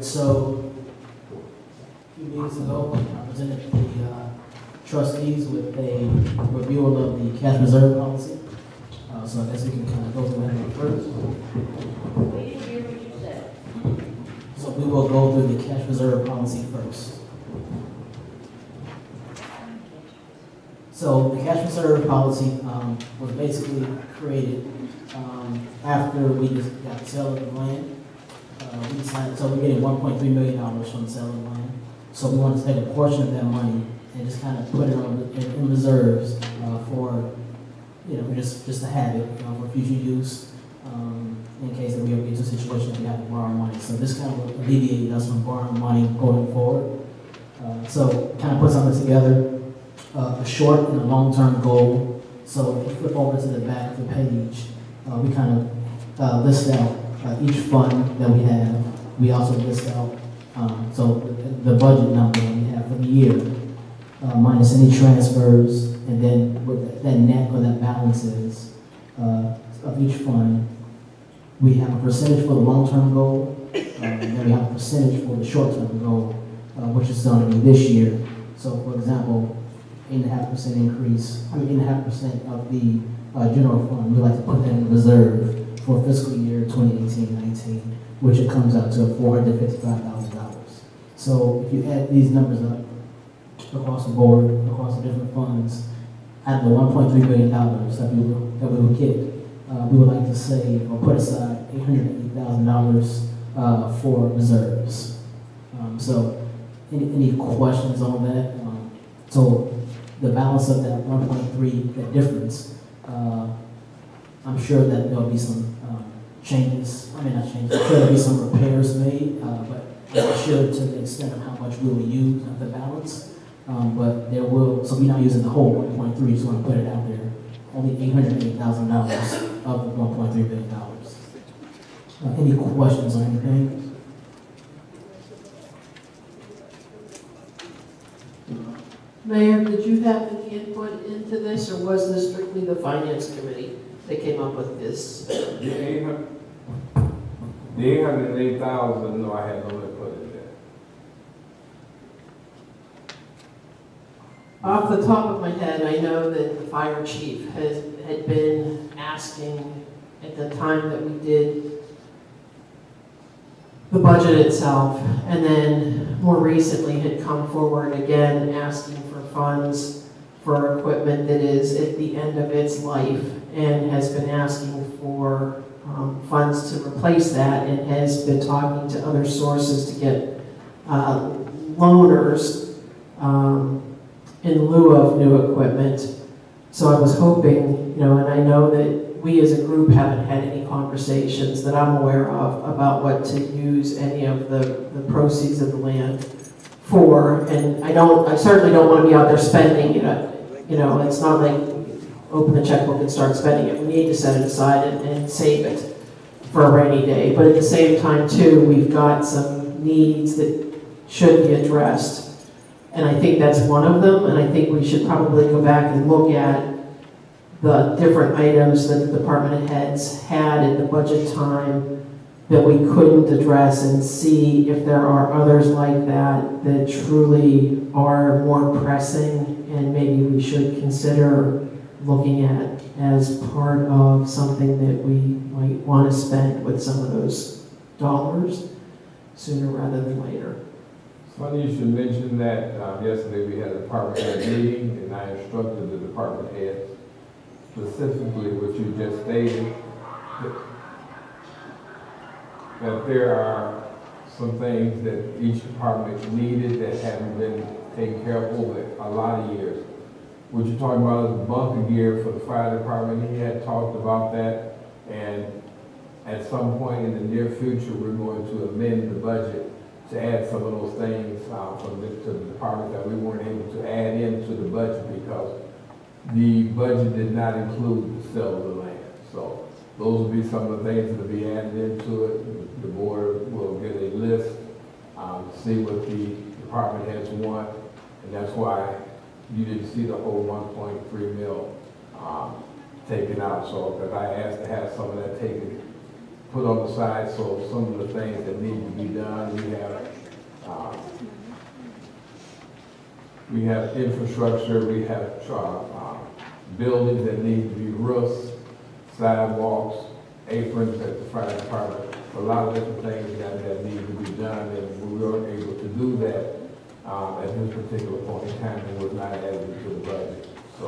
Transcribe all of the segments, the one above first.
right, so a few meetings ago, I presented the trustees with a review of the cash reserve policy. So I guess we can kind of go through that first. We didn't hear what you said. So we will go through the cash reserve policy first. So the cash reserve policy was basically created after we just got the sale of the land. We decided, so we're getting $1.3 million from the sale of the land. So we wanted to take a portion of that money and just kind of put it on in reserves for, just to have it for future use in case that we ever get to a situation that we have to borrow money. So this kind of alleviated us from borrowing money going forward. So kind of put something together, a short and a long-term goal. So if you flip over to the back of the page, we kind of list out each fund that we have. We also list out so the budget number that we have for the year, minus any transfers, and then what that net or that balance is of each fund. We have a percentage for the long-term goal, and then we have a percentage for the short-term goal, which is going to be this year. So, for example, 8.5% increase, 8.5% of the general fund, we like to put that in reserve for fiscal year 2018-19, which it comes out to $455,000. So if you add these numbers up across the board, across the different funds, out of the $1.3 billion that we would get, we would like to save or put aside $880,000 for reserves. So any questions on that? So the balance of that 1.3, that difference, I'm sure that there'll be some changes. I mean, not changes. I'm sure there'll be some repairs made, but I'm not sure to the extent of how much we will use of the balance. But there will, so we're not using the whole 1.3, just want to put it out there. Only $880,000 of the $1.3 billion. Any questions on anything? Mayor, did you have any input into this, or was this strictly the Finance Committee that came up with this? The 880,000, no, I had no input in that. Off the top of my head, I know that the fire chief had been asking at the time that we did the budget itself, and then more recently had come forward again asking for funds for equipment that is at the end of its life, and has been asking for funds to replace that, and has been talking to other sources to get loaners in lieu of new equipment. So I was hoping, and I know that we as a group haven't had any conversations that I'm aware of about what to use any of the proceeds of the land for, and I certainly don't want to be out there spending it. It's not like open the checkbook and start spending it. We need to set it aside and save it for a rainy day. But at the same time, too, we've got some needs that should be addressed. And I think that's one of them, and I think we should probably go back and look at the different items that the department heads had at the budget time that we couldn't address, and see if there are others like that that truly are more pressing and maybe we should consider looking at as part of something that we might want to spend with some of those dollars sooner rather than later. Funny you should mention that. Yesterday we had a department head meeting, and I instructed the department heads specifically what you just stated, that there are some things that each department needed that haven't been taken care of over a lot of years. What you're talking about is bunker gear for the fire department. He had talked about that, and at some point in the near future, we're going to amend the budget to add some of those things to the department that we weren't able to add into the budget because the budget did not include the sale of the land. So those will be some of the things that will be added into it. The board will get a list, see what the department heads want, and that's why you didn't see the whole 1.3 mil taken out. So, because I asked to have some of that taken put on the side, so some of the things that need to be done, we have infrastructure, we have buildings that need to be roofs, sidewalks, aprons at the fire department, a lot of different things that need to be done, and we weren't able to do that at this particular point in time, and was not added to the budget. So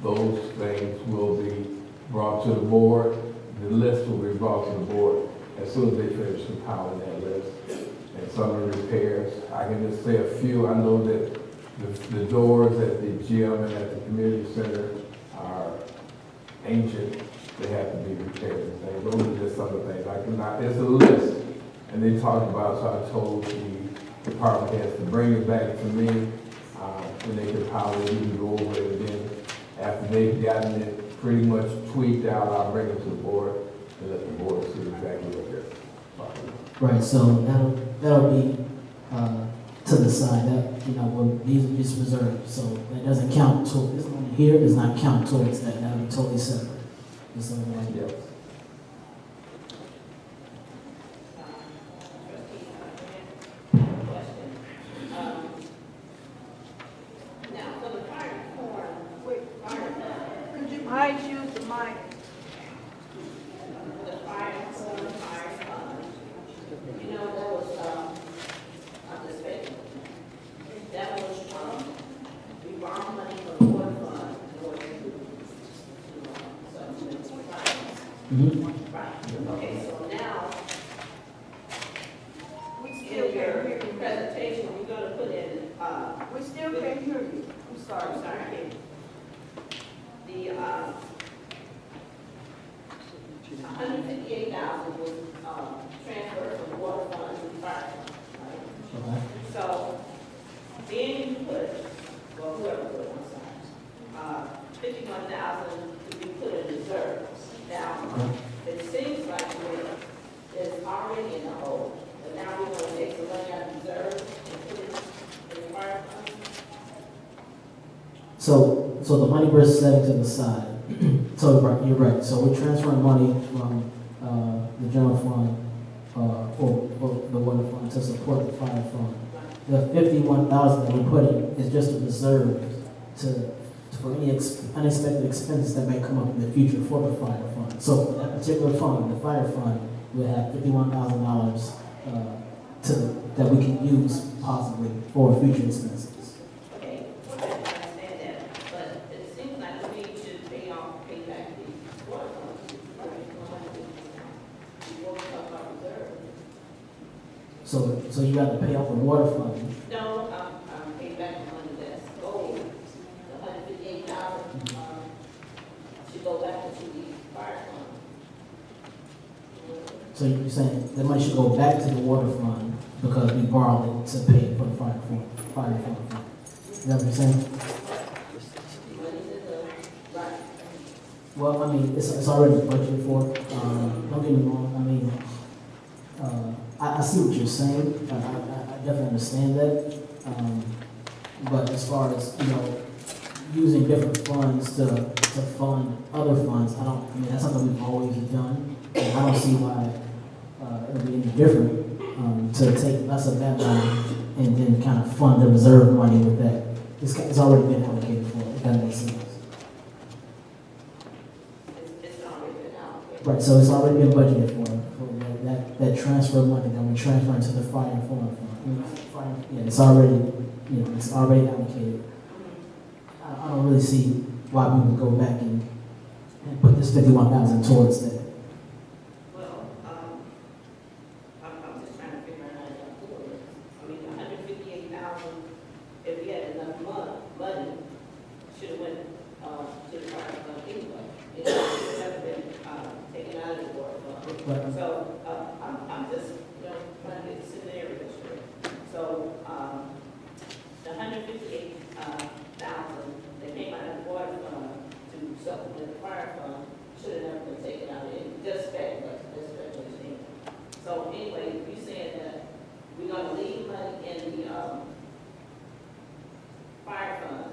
those things will be brought to the board. The list will be brought to the board as soon as they finish compiling that list. And some of the repairs, I can just say a few. I know that the doors at the gym and at the community center are ancient. They have to be repaired and things. Those are just some of the things. It's a list. And they talked about, so I told the department heads to bring it back to me when they compile it, we can go over it again. After they've gotten it pretty much tweaked out, I'll bring it to the board and let the board see exactly what they're talking about. Right, so that'll be to the side. These are just reserved, so that doesn't count towards, this one here does not count towards that. That'll be totally separate. Just something like that. Yes. Might use the mic. The fire fund, you know, that was, I'm just saying, that was, we borrowed money from the water fund in order to, right, okay, so now, We still in can't your hear you. presentation, we're gonna put in, We still can't hear you. I'm sorry. sorry, the, $158,000 was, transferred from the water fund to the fire fund, right? Okay. So, then you put, well, whoever put it, I'm sorry, 51,000 to be put in reserves. Now, it seems like it's already in the hole, but now we're gonna take some money out of reserves and put it in the fire fund. So the money we're setting to the side, so you're right, so we're transferring money from the general fund or the water fund to support the fire fund. The 51,000 that we're putting is just a reserve for any unexpected expenses that may come up in the future for the fire fund. So for that particular fund, the fire fund, we'll have $51,000 that we can use possibly for future expenses. Okay, I understand that, but it seems like we should pay back the water fund, before we talk about reserve. So you got to pay off the water fund. No, I'm paying back the money that's owed, the $158,000, should go back into the fire fund. So you're saying the money should go back to the water fund because we borrowed it to pay for the fire fund. Is that what you're saying? Money's in the, right. Well, I mean, it's already budgeted for. Don't get me wrong. I mean, I see what you're saying. I definitely understand that. But as far as, using different funds to fund other funds, I mean, that's something we've always done. And I don't see why it would be any different to take less of that money and then kind of fund the reserve money with that. It's already been allocated for, if that makes sense. It's already been allocated. Right, so it's already been budgeted for that transfer money that we're transferring to the fire and fund. Yeah, it's already, it's already allocated. I don't really see why we would go back and put this 51,000 towards that. Well, I'm just trying to figure out how to do it. I mean, 158,000, if we had enough money, should have went to the fire fund anyway. It should have never been taken out of the water fund. Right. So, I'm just, trying to get the scenario straight. So, the 158,000 that came out of the water fund to supplement the fire fund should have never been taken out of it, just speculation. So anyway, you saying that we're gonna leave money in the, fire fund,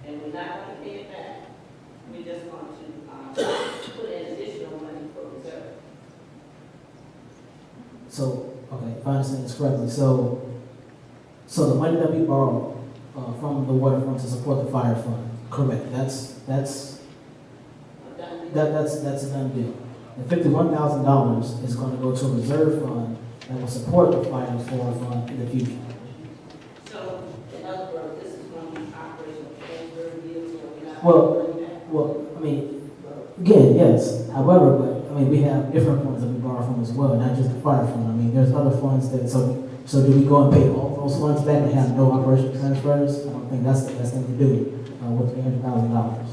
and we're not gonna pay it back, we're just going to, put in additional money for reserve. So, okay, if I understand this correctly, so the money that we borrow from the waterfront to support the fire fund, correct? That's a done deal. The $51,000 is going to go to a reserve fund that will support the fire and floor fund in the future. So, in other words, this is going to be operational transfer deals, so we're not. Well, I mean, again, yes. However, but I mean, we have different funds that we borrow from as well, not just the fire fund. I mean, there's other funds that, so do we go and pay all those funds back and have no operational transfers? I don't think that's the best thing to do with $300,000.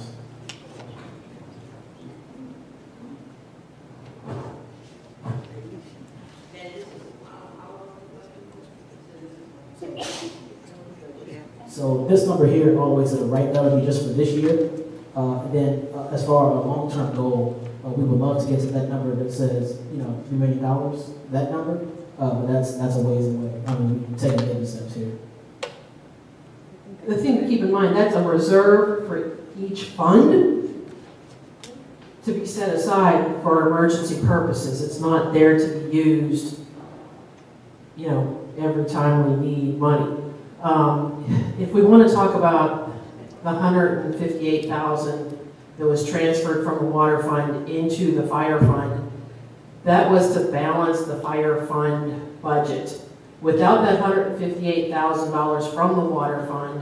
So this number here, all the way to the right, that would be just for this year. Then, as far as a long-term goal, we would love to get to that number that says, $3 million, that number. But that's a ways away. I mean, we're taking baby steps here. The thing to keep in mind, that's a reserve for each fund to be set aside for emergency purposes. It's not there to be used, every time we need money. If we want to talk about the $158,000 that was transferred from the water fund into the fire fund, that was to balance the fire fund budget. Without that $158,000 from the water fund,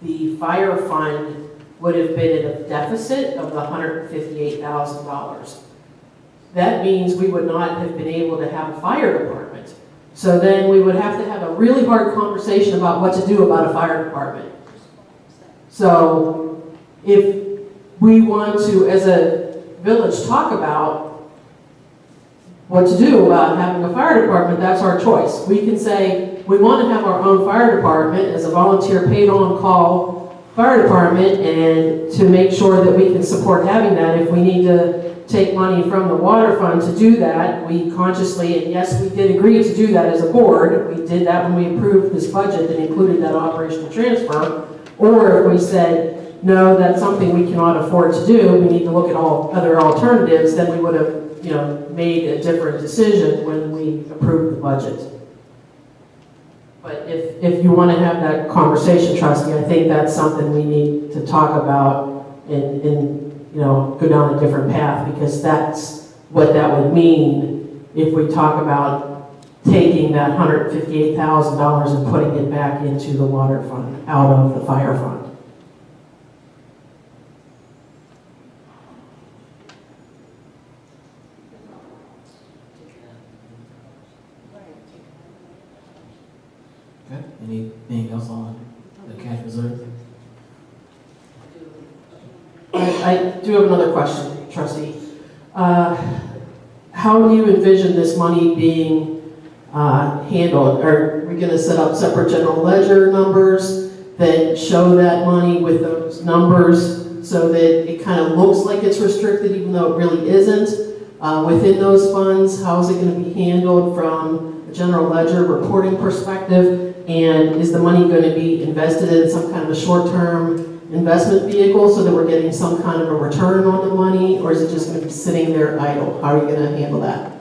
the fire fund would have been in a deficit of the $158,000. That means we would not have been able to have a fire department. So then we would have to have a really hard conversation about what to do about a fire department. So if we want to, as a village, talk about what to do about having a fire department, that's our choice. We can say we want to have our own fire department as a volunteer paid on call fire department, and to make sure that we can support having that. If we need to take money from the water fund to do that, we consciously, and yes, we did agree to do that as a board. We did that when we approved this budget that included that operational transfer. Or if we said, no, that's something we cannot afford to do, we need to look at all other alternatives, then we would have made a different decision when we approved the budget. But if you want to have that conversation, trustee, I think that's something we need to talk about and go down a different path, because that's what that would mean if we talk about taking that $158,000 and putting it back into the water fund, out of the fire fund. Okay. Anything else on the cash reserve? I do have another question, trustee. How do you envision this money being handled? Are we going to set up separate general ledger numbers that show that money with those numbers so that it kind of looks like it's restricted even though it really isn't? Within those funds, how is it going to be handled from a general ledger reporting perspective? And is the money going to be invested in some kind of a short-term investment vehicle so that we're getting some kind of a return on the money, or is it just going to be sitting there idle? How are you going to handle that?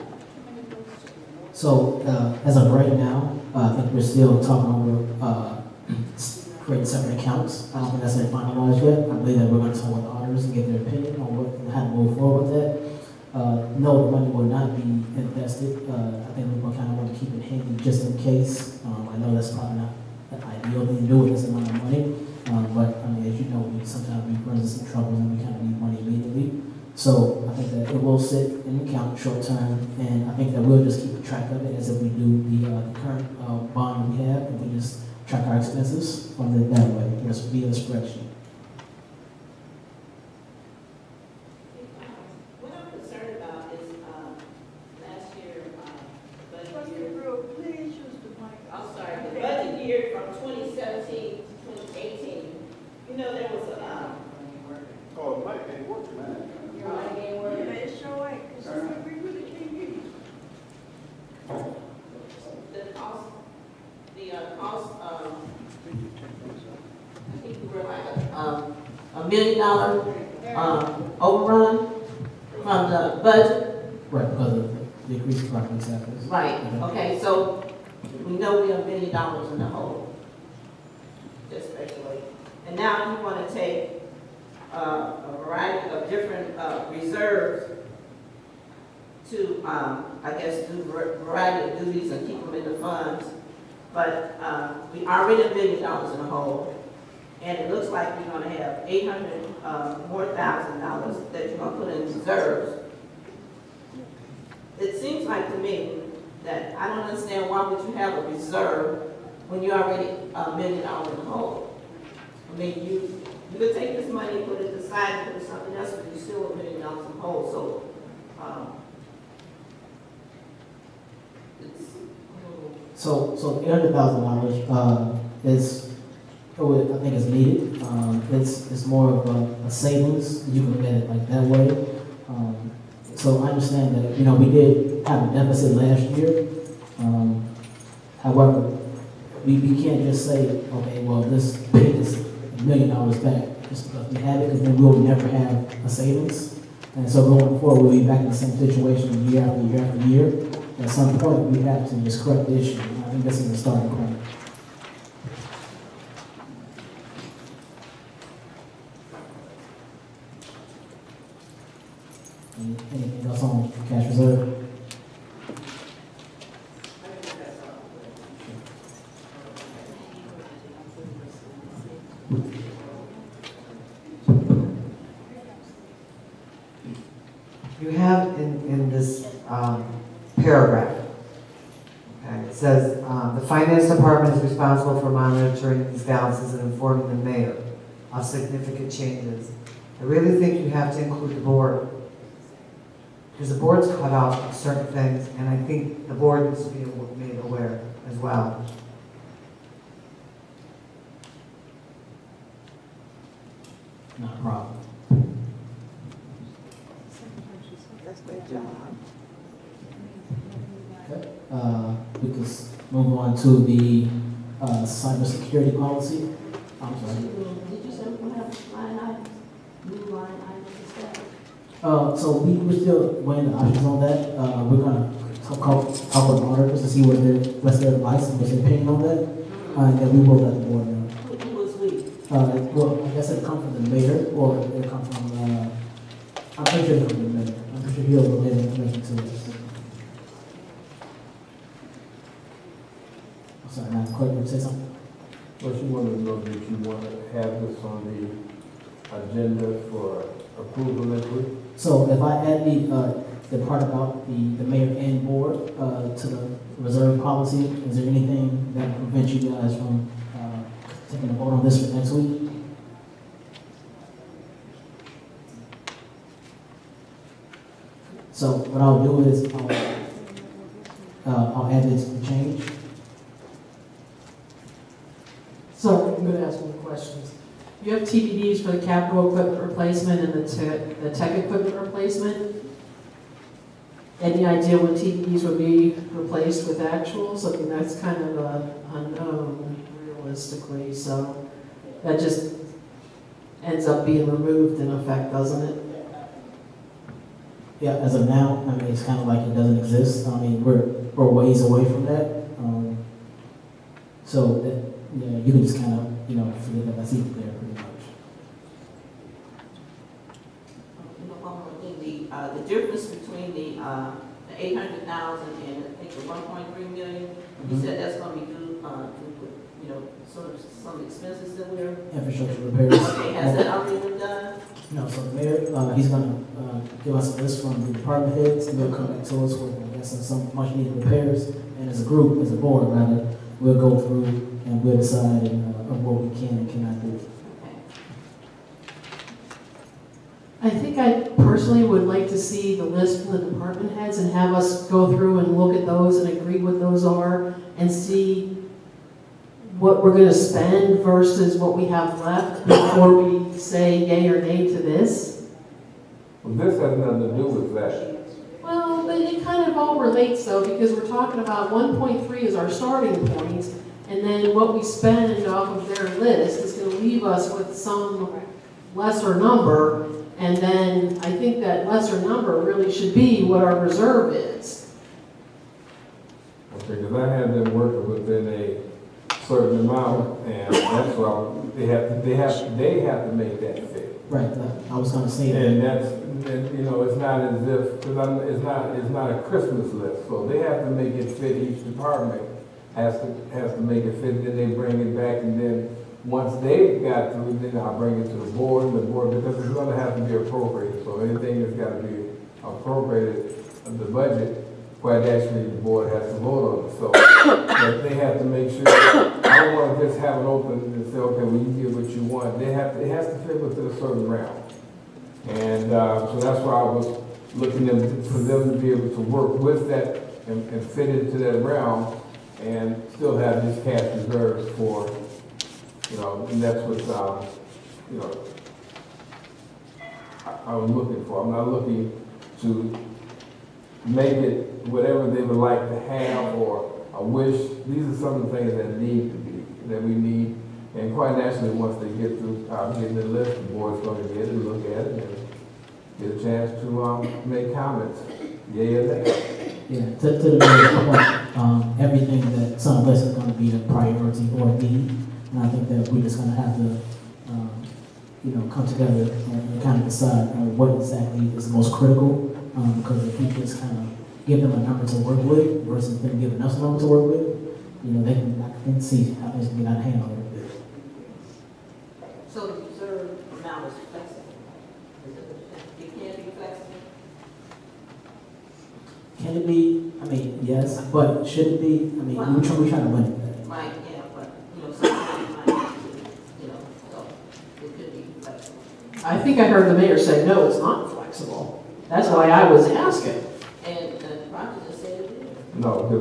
So, as of right now, I think we're still talking over creating separate accounts. I don't think that's been finalized yet. I believe that we're going to talk with the auditors and get their opinion on what and how to move forward with that. No, the money will not be invested. I think we're kind of want to keep it handy just in case. I know that's probably not the ideal thing to do with this amount of money. But I mean, as you know, sometimes we run into some trouble and we kind of need money immediately. So I think that it will sit in the account short term, and I think that we'll just keep track of it as if we do the current bond we have, and we just track our expenses from it that way, just via the spreadsheet. What I'm concerned about is last year, budget Trustee year. Brewer, please use the mic. I'm sorry, the budget year from 2017 to 2018. There was a Oh, it might ain't working, man. your mic ain't working. Yeah, it sure ain't, 'cause we really can't hear you. The cost, I think we were like $1 million overrun from the budget. Right, because of decrease in property taxes. Right, okay, so we know we're $1 million in the hole, just speculate. And now you want to take a variety of different reserves to, I guess, do a variety of duties and keep them in the funds. But we already $1 million in the hole, and it looks like we're going to have $800,000 more that you're going to put in reserves. It seems like to me that I don't understand why would you have a reserve when you're already $1 million in the hole. I mean, you could take this money, put it aside, and put it something else, but you're still $1 million in the hole. So So $800,000 is, I think, is needed. It's more of a savings. You can look at it like that way. So I understand that, we did have a deficit last year. However, we can't just say, okay, well, this paid us $1 million back just because we have it, because then we'll never have a savings. And so going forward, we'll be back in the same situation year after year after year. At some point, we have to just correct the issue. I think this is the starting point. Anything else on cash reserve? You have in this paragraph, okay, it says, the finance department is responsible for monitoring these balances and informing the mayor of significant changes. I really think you have to include the board, because the board's cut off of certain things, and I think the board needs to be made aware as well. Not a problem. That's their job. Okay. We can move on to the cybersecurity policy. I'm sorry. did you say we're going to have line items, new line items and stuff? So we're still weighing the options on that. We're going to talk with auditors to see what's their advice and what's their opinion on that. And then we will let the board know. Who was we? Well, I guess it'll come from the mayor, or it'll come from, I'm pretty sure it'll come from the mayor. I'm pretty sure he'll relay the information to us. I'm sorry, Madam Clerk, would you say something? Well, she wanted to know that you want to have this on the agenda for approval next week? So if I add the part about the mayor and board to the reserve policy, is there anything that would prevent you guys from taking a vote on this for next week? So what I'll do is I'll add this to change. So I'm going to ask one question. You have TBDs for the capital equipment replacement and the tech equipment replacement. Any idea when TBDs would be replaced with actuals? I mean, that's kind of unknown realistically, so that just ends up being removed in effect, doesn't it? Yeah, as of now, I mean, it's kind of like it doesn't exist. I mean, we're ways away from that. So that, you can just kind of, forget that that's even there pretty much. One more thing, the difference between the 800,000 and I think the 1.3 million, you said that's going to be due to, sort of some expenses that we're. Infrastructure repairs. Okay, has that already been done? No, so the mayor, he's gonna give us a list from the department heads, and they'll come back to us with, I guess, some much needed repairs. And as a group, as a board rather, we'll go through and we'll decide on what we can and cannot do. I think I personally would like to see the list from the department heads and have us go through and look at those and agree what those are and see what we're going to spend versus what we have left before we say yay or nay to this. Well, this has nothing to do with that. Well, but it kind of all relates though, because we're talking about 1.3 is our starting point, and then what we spend off of their list is going to leave us with some lesser number, and then I think that lesser number really should be what our reserve is. Because I have them working within a certain amount, and that's why they have to make that fit. Right, I was gonna say that. And you know, it's not as if, because it's not a Christmas list, so they have to make it fit. Each department has to make it fit, then they bring it back, and then once they've got through, then I'll bring it to the board, because it's gonna have to be appropriated, so anything that's gotta be appropriated of the budget, quite actually, the board has to vote on it, so but they have to make sure, I don't wanna just have it open and say, okay, well, you get what you want, it has to fit within a certain realm. And, so that's why I was looking for them to be able to work with that and fit into that realm, and still have these cash reserves for, you know, and that's what, you know, I was looking for. I'm not looking to make it whatever they would like to have or a wish. These are some of the things that we need. And quite naturally, once they get through getting the list, the board's going to get it, look at it, and get a chance to make comments. Yay or nay. Yeah, to the mayor's point, everything that's on the list is gonna be a priority or need. And I think that we're just gonna have to, you know, come together and kind of decide what exactly is most critical. Because if we just kind of give them a number to work with versus them giving us a number to work with, you know, I can see how things can get out of hand a little bit. So the reserve amount is flexible. It can't be flexible. Can it be? I mean, yes, but should it be? I mean, we're trying to limit that. Right, yeah, but, you know, sometimes you might have to, you know, so it could be flexible. I think I heard the mayor say, no, it's not flexible. That's why I was asking. And Roger just said it is. No, the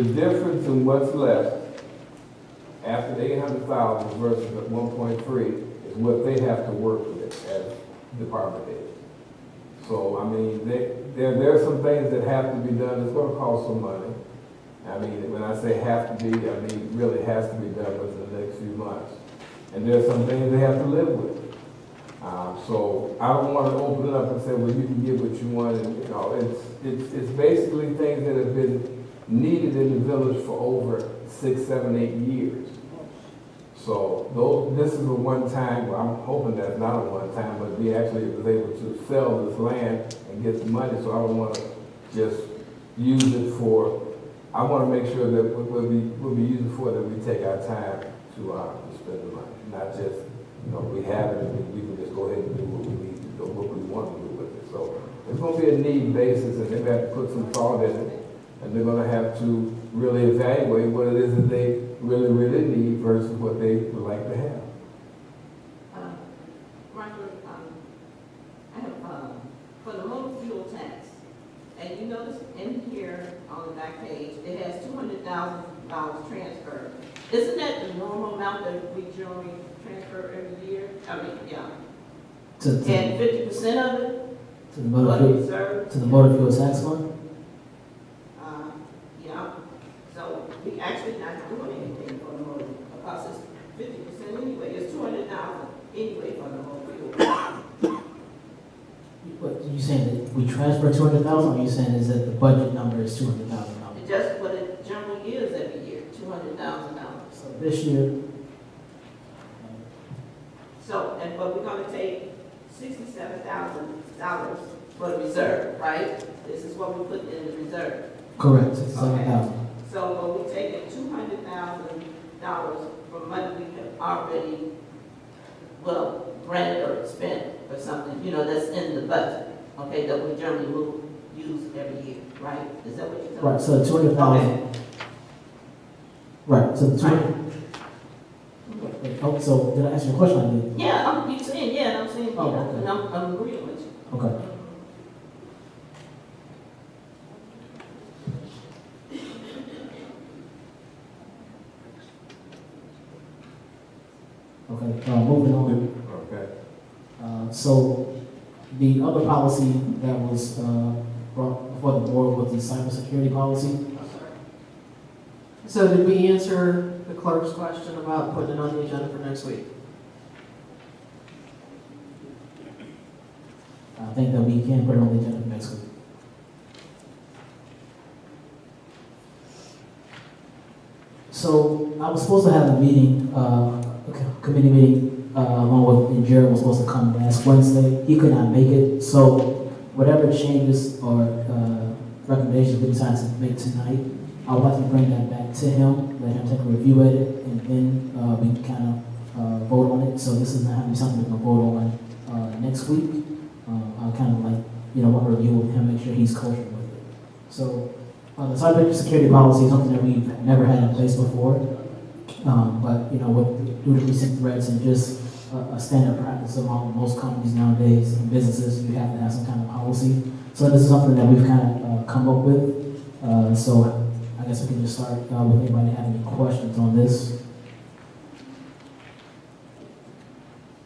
difference in what's left after the 800,000 versus the 1.3 is what they have to work with as department heads. So, I mean, there are some things that have to be done. It's going to cost some money. I mean, when I say have to be, I mean really has to be done within the next few months. And there's some things they have to live with. So I don't want to open it up and say, well, you can get what you want. And, you know, it's basically things that have been needed in the village for over 6, 7, 8 years. So this is a one-time, well, I'm hoping that's not a one-time, but we actually was able to sell this land and get the money, so I don't want to just use it for, I want to make sure that we'll be using for that we take our time to spend the money, not just, you know, we have it and we can just go ahead and do what we need to do, what we want to do with it. So it's going to be a need basis, and they're going to have to put some thought in it, and they're going to have to really evaluate what it is that they really need versus what they would like to have. Roger, I have, for the motor fuel tax, and you notice in here on the back page, it has $200,000 transferred. Isn't that the normal amount that we generally transfer every year? I mean, yeah. And 50% of it? To the motor fuel tax fund? Yeah. So we actually not doing anything for the motor, because it's 50% anyway. It's $200,000 anyway for the motor fuel. What, you saying that we transfer 200,000, or you saying is that the budget number is $200,000? It's just what it generally is every year, $200,000. So this year. So, but we're gonna take $67,000 for the reserve, right? This is what we put in the reserve. Correct, 67,000. So, but we're taking $200,000 from money we have already, well, granted or spent or something, you know, that's in the budget, okay, that we generally will use every year, right? Is that what you're talking about? Right, so 200,000. Okay. Right, so the 200. Oh, so did I answer your question? I did. Yeah, you're saying, yeah, and I'm saying, yeah, Oh, okay. and I'm agreeing with you. Okay. Okay, moving on. Okay. So the other policy that was brought before the board was the cybersecurity policy. So did we answer the clerk's question about putting it on the agenda for next week? I think that we can put it on the agenda for next week. So I was supposed to have a meeting, committee meeting, along with, and Jared was supposed to come last Wednesday. He could not make it, so whatever changes or recommendations we decide to make tonight, I would like to bring that back to him, let him take a review at it, and then we can kind of vote on it. So this is not going to be something we can vote on next week. I'll kind of like, want to review with him, make sure he's kosher with it. So the cybersecurity policy is something that we've never had in place before. But, due to recent threats and just a standard practice among most companies nowadays and businesses, you have to have some kind of policy. So this is something that we've kind of come up with. So I guess we can just start with anybody having any questions on this.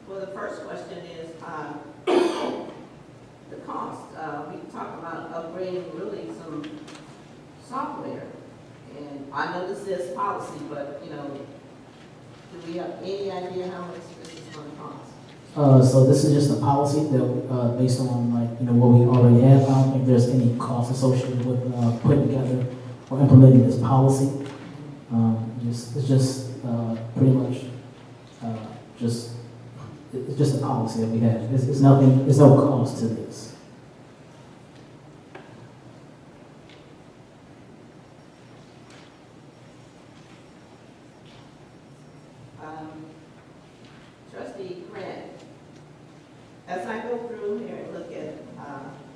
Well, the first question is the cost. We talked about upgrading really some software. And I know this is policy, but, do we have any idea how much this is going to cost? So this is just a policy that, based on what we already have. I don't think there's any cost associated with putting together or implementing this policy. It's just pretty much it's just a policy that we have. It's nothing. There's no cost to this. Trustee Grant, as I go through here and look at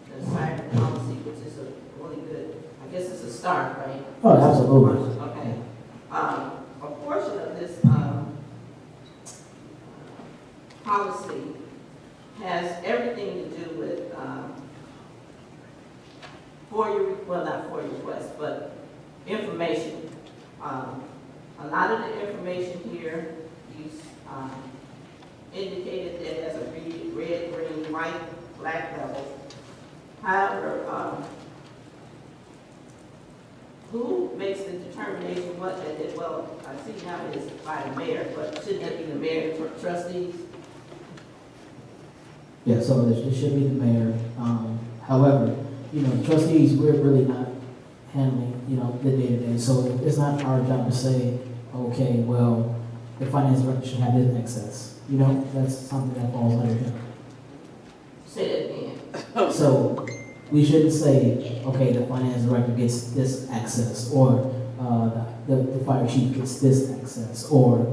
the cyber policy, which is a really good, I guess it's a start, right? Oh, absolutely. Okay. A portion of this policy has everything to do with not FOIA requests, but information. A lot of the information here, you indicated that it has a red, green, white, black level. However, who makes the determination what that is? Well, I see now it is by the mayor, but shouldn't that be the mayor and trustees? Yeah, so it should be the mayor. However, trustees, we're really not handling, the day-to-day. So it's not our job to say, okay, well, the finance director should have this access. That's something that falls under him. Say that again. So we shouldn't say, okay, the finance director gets this access, or the fire chief gets this access, or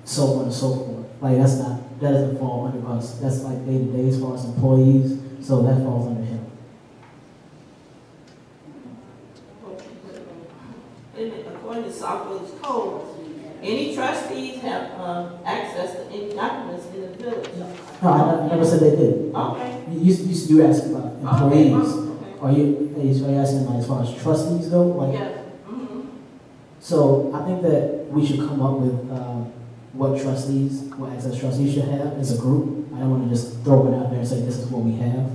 so on and so forth. Like that doesn't fall under us. That's like day-to-day as far as employees, so that falls under him. According to Sauk Village Code, any trustees have access to any documents in the village. No, I never said they did. Okay. You asked about employees. Okay. Are you asking as far as trustees go? Yeah. Mm-hmm. So I think that we should come up with what access trustees should have as a group. I don't want to just throw it out there and say this is what we have.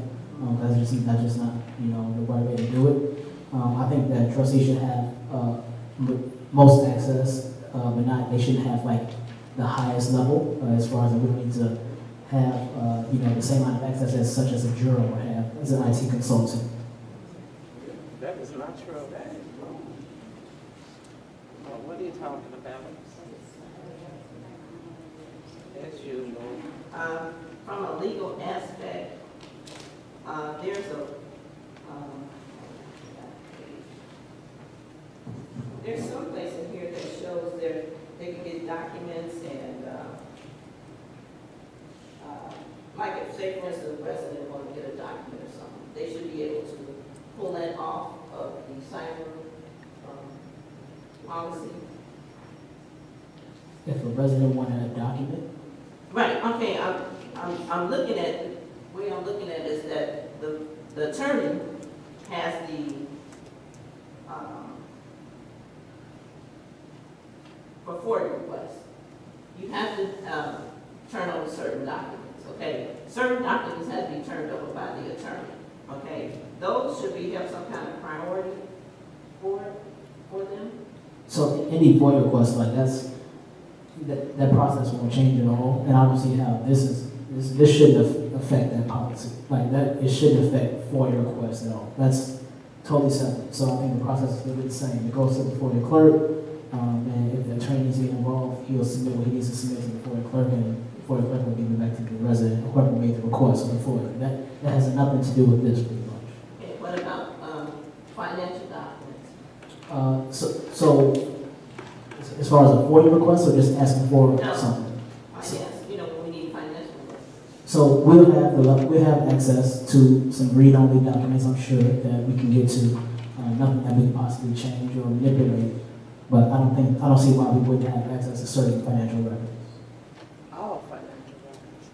That's just not the right way to do it. I think that trustees should have most access, but they shouldn't have like the highest level as far as we need to have the same amount of access as such as a juror would have as an IT consultant. That is not true. What are you talking about? As usual. From a legal aspect, there's some place in here that shows they can get documents and like if, say for instance, the president wanted to get a document or something, they should be able to pull that off of the cyber policy. If a resident wanted a document? Right, okay, I'm looking at, the way I'm looking at is that the attorney has the, for FOIA requests, you have to turn over certain documents, okay? Certain documents have to be turned over by the attorney, okay? Those should have some kind of priority for them. So any FOIA request like that process won't change at all, and I don't see how this shouldn't affect that policy. Like that, it shouldn't affect FOIA requests at all. That's totally separate. So I think the process is still the same. It goes to the FOIA clerk, And if the attorney needs to get involved, he'll submit what he needs to submit to the FOIA clerk, and the FOIA clerk will give it back to the resident, whoever made the request on the FOIA. That has nothing to do with this, pretty much. Okay, what about, financial documents? So, as far as a FOIA request, or just asking for No. something? Finance, you know, when we need financial reports. So we'll have access to some read-only documents, I'm sure, that we can get to. Nothing that we can possibly change or manipulate. But I don't see why we wouldn't have access to certain financial records. All financial records.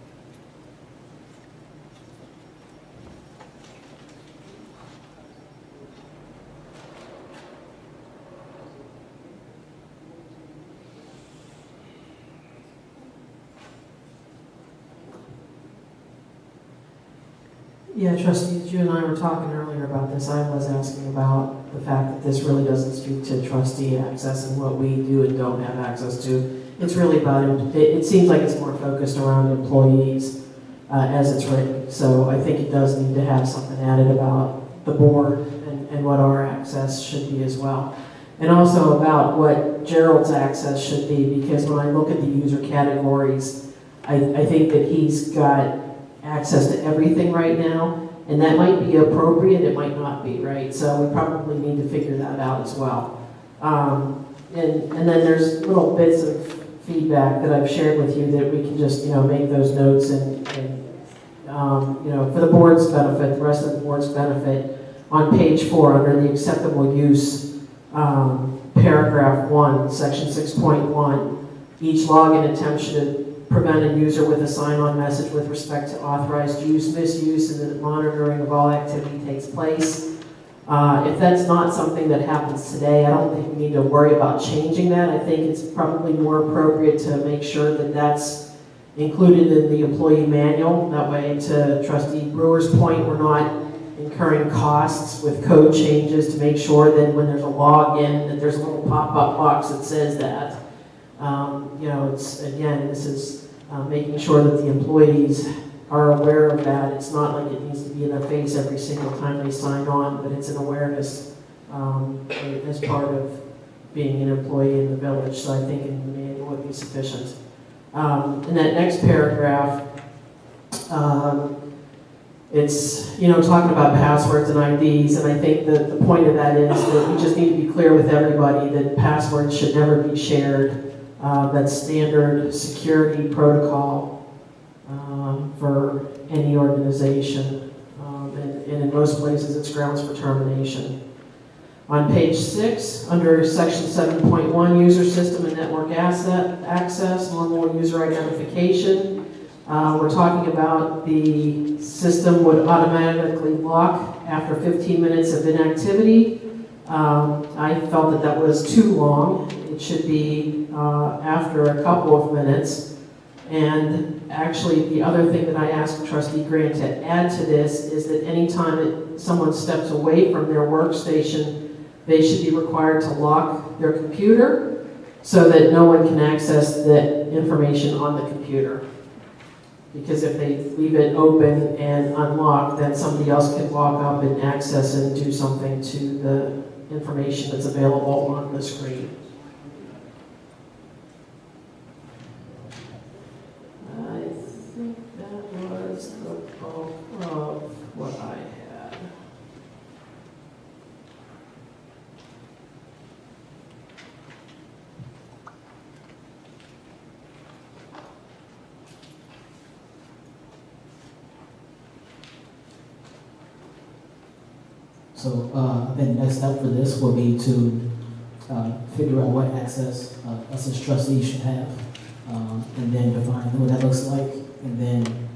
Yeah, trustees, you and I were talking earlier about this. I was asking about the fact that this really doesn't speak to trustee access and what we do and don't have access to. It's really about, it seems like it's more focused around employees as it's written. So I think it does need to have something added about the board and what our access should be as well. And also about what Gerald's access should be, because when I look at the user categories, I think that he's got access to everything right now, and that might be appropriate, it might not be, right? So we probably need to figure that out as well. And then there's little bits of feedback that I've shared with you that we can just, make those notes and for the board's benefit, the rest of the board's benefit, on page 4, under the acceptable use, paragraph 1, section 6.1, each login attempt should prevent a user with a sign-on message with respect to authorized use, misuse, and the monitoring of all activity takes place. If that's not something that happens today, I don't think we need to worry about changing that. I think it's probably more appropriate to make sure that that's included in the employee manual. That way, to Trustee Brewer's point, we're not incurring costs with code changes to make sure that when there's a login, that there's a little pop-up box that says that. It's, again, this is making sure that the employees are aware of that. It's not like it needs to be in their face every single time they sign on, but it's an awareness as part of being an employee in the village. So I think in the manual would be sufficient. In that next paragraph, it's, talking about passwords and IDs, and I think that the point of that is that we just need to be clear with everybody that passwords should never be shared. That's standard security protocol for any organization, and in most places it's grounds for termination. On page 6, under section 7.1, user system and network access, normal user identification, we're talking about the system would automatically lock after 15 minutes of inactivity. I felt that that was too long. It should be after a couple of minutes. And actually, the other thing that I asked Trustee Grant to add to this is that anytime someone steps away from their workstation, they should be required to lock their computer so that no one can access the information on the computer. Because if they leave it open and unlocked, then somebody else can walk up and access and do something to the information that's available on the screen. I think that was the bulk of what I had. So I think the next step for this will be to figure out what access us as trustees should have, and then define what that looks like, and then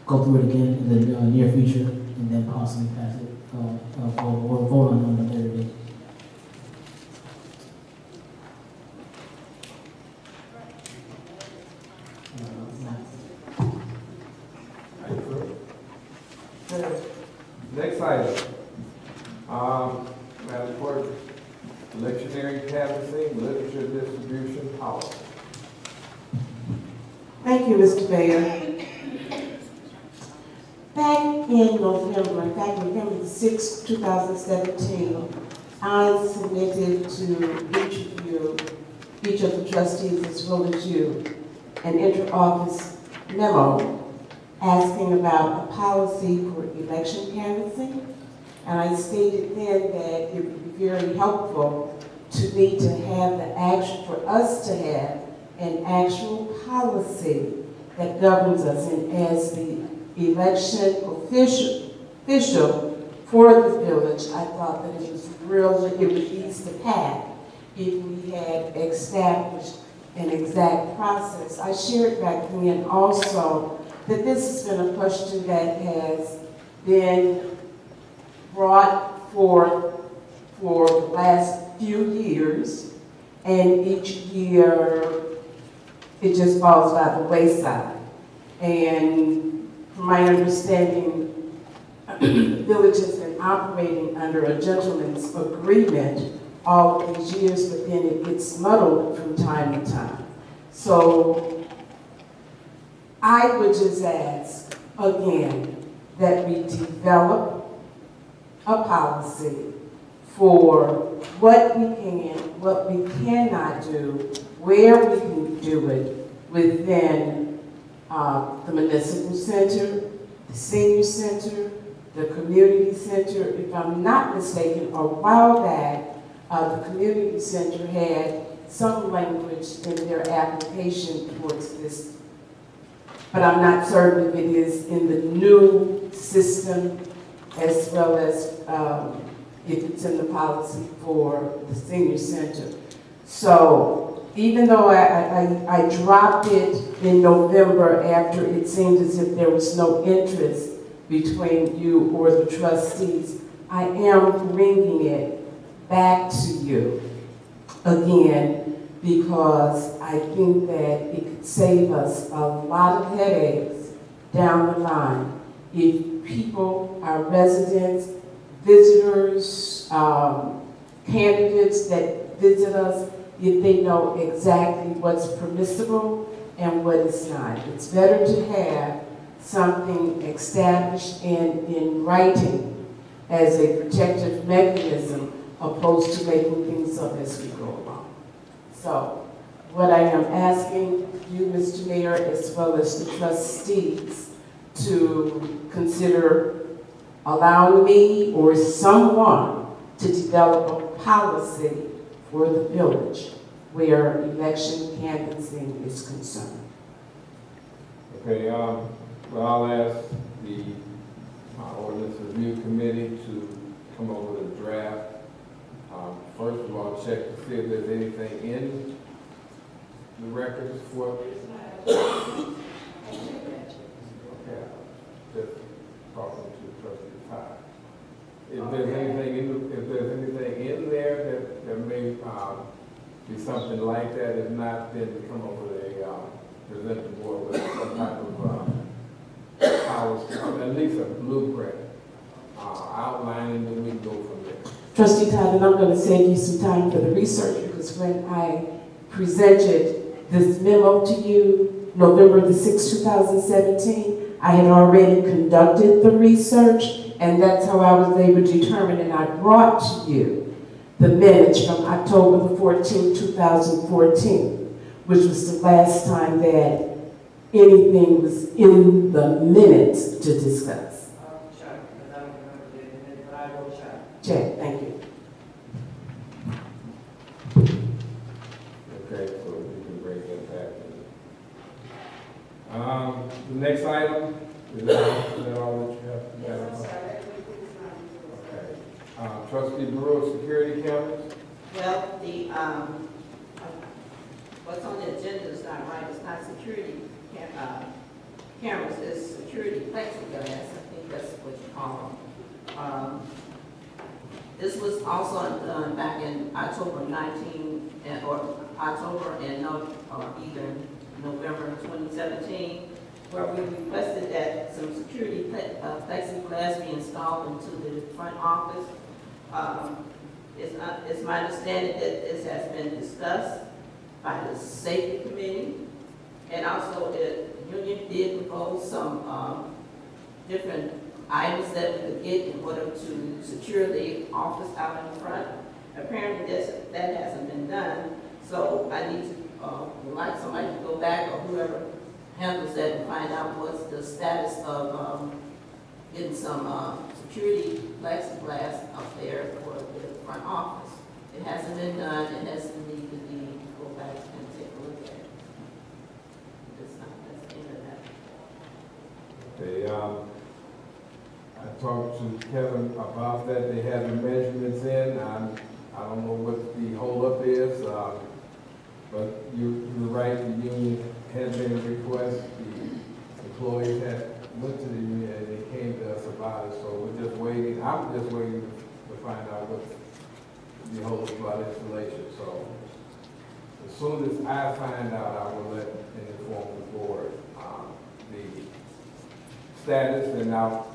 go through it again in the near future, and then possibly pass it or vote on a later date. Next item. Madam Clerk, lectionary canvassing, literature distribution policy. Thank you, Mr. Mayor. Back in November the 6th, 2017, I submitted to each of you, each of the trustees as well as you, an inter-office memo asking about a policy for election canvassing. And I stated then that it would be very helpful to me to have for us to have an actual policy that governs us. And as the election official for the village, I thought that it would ease the path if we had established an exact process. I shared back then also that this has been a question that has been brought forth for the last few years, and each year it just falls by the wayside. And from my understanding, the village has been operating under a gentleman's agreement all these years, but then it gets muddled from time to time. So I would just ask again that we develop a policy for what we can, what we cannot do, where we can do it within the municipal center, the senior center, the community center. If I'm not mistaken, a while back, the community center had some language in their application towards this, but I'm not certain if it is in the new system as well as if it's in the policy for the senior center. So even though I dropped it in November after it seemed as if there was no interest between you or the trustees, I am bringing it back to you again because I think that it could save us a lot of headaches down the line if people, our residents, visitors, candidates that visit us, if they know exactly what's permissible and what is not. It's better to have something established in writing as a protective mechanism opposed to making things up as we go along. So what I am asking you, Mr. Mayor, as well as the trustees, to consider allowing me or someone to develop a policy for the village where election canvassing is concerned. Okay, well, I'll ask the ordinance review committee to come up with a draft. First of all, check to see if there's anything in the records for. Okay, just talking to Trustee Todd. If there's anything in there that may be something like that, if not, then come up with present the board with some type of policy, at least a blueprint outlining, and we can go from there. Trustee Todd, and I'm going to save you some time for the research because when I presented this memo to you, November the 6th, 2017, I had already conducted the research, and that's how I was able to determine, and I brought to you the minutes from October the 14th, 2014, which was the last time that anything was in the minutes to discuss. Check, because I don't remember the minute, but I will check. Check, thank you. Okay, so you can bring that back. The next item, is that all that you have? Yes, I'm sorry. Okay. Trustee Brewer, security cameras? Well, the, what's on the agenda is not right. It's not security cameras, it's security plexiglass. I think that's what you call them. This was also done back in October 19, or October and either November 2017, where we requested that some security plexiglass be installed into the front office. It's my understanding that this has been discussed by the safety committee, and also the union did propose some different items that we could get in order to secure the office out in front. Apparently that hasn't been done, so I need to, like somebody to go back or whoever handles that and find out what's the status of, getting some, security plexiglass up there for the front office. It hasn't been done, it has to need to be, go back and take a look at it. That's the end of that. Okay, I talked to Kevin about that. They have the measurements in. I don't know what the holdup is, but you're right. The union had made a request. The employees went to the union and they came to us about it. So we're just waiting. I'm just waiting to find out what the holdup about installation. So as soon as I find out, I will let and inform the board the status, and I'll